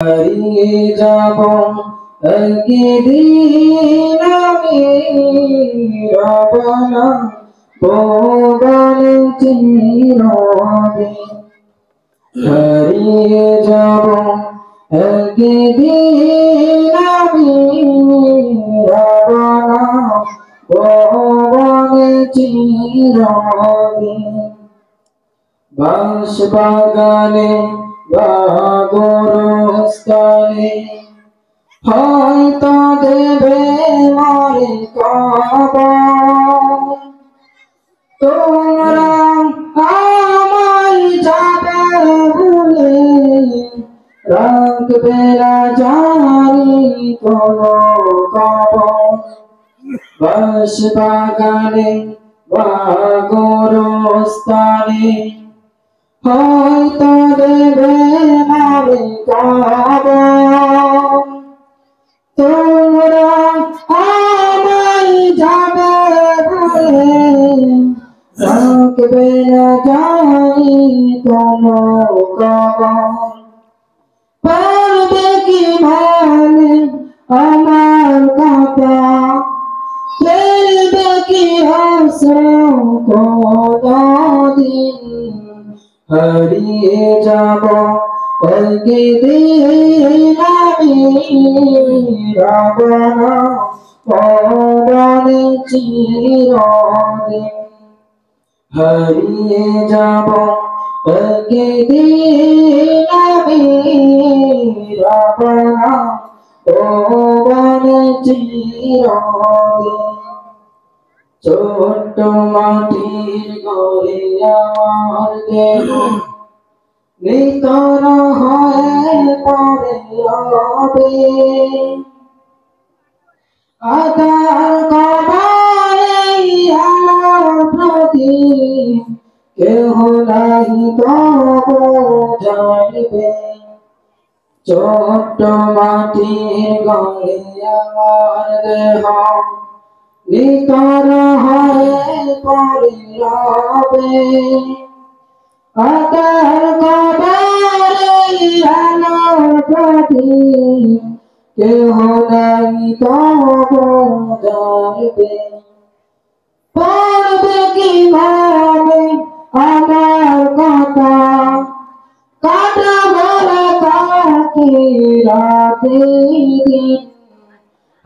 হারিয়ে যাব একদিন আমি রব না ভুবনে চিরদিন। হারিয়ে যাব একদিন আমি রব না ভুবনে চিরদিন। বাঁশবাগানে বা গোরস্থানে হয়তো দেবে মারে কবর। তোমরা আমায় যাবে ভুলে রাখবে না জানি কোনো খবর। বাঁশবাগানে বা গোরস্থানে হয়তো দেবে মারে কবর। তোমরা আমায় যাবে বলে রাখবে না জানি কোনো খবর। পারবে কি ভালে আমার কথা, ফেলবে কি কোনদিন। হারিয়ে যাব একদিন আমি রব না ভুবনে চিরদিন। হারিয়ে যাব একদিন আমি রব না ভুবনে চিরদিন। ছোট্ট মাটির ঘরে আমার দেহ নিতর হয়ে পড়ে রবে। আধার কবরে আলোর প্রদীপ কেহ নাই তবু জ্বলবে। ছোট্ট মাটির ঘরে আমার দেহ নিতর হয়ে পড়ে রবে। আধার কবরে আলোর প্রদীপ কেহ নাই তবু জ্বলবে। পড়বে কিভাবে আমার কথা, কাটাবো তাকে রাতে দিন।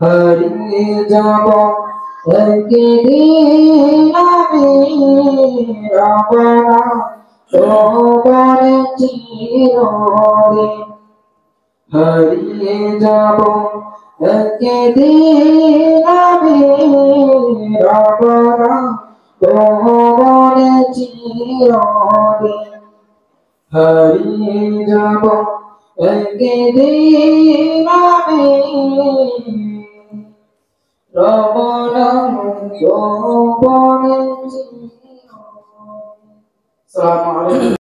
হারিয়ে যাব একদিন আমি রব না ভুবনে চিরদিন। হারিয়ে যাব একদিন আমি রব না ভুবনে চিরদিন। হারিয়ে যাব একদিন আমি রব না ভুবনে চিরদিন। আসসালামু আলাইকুম।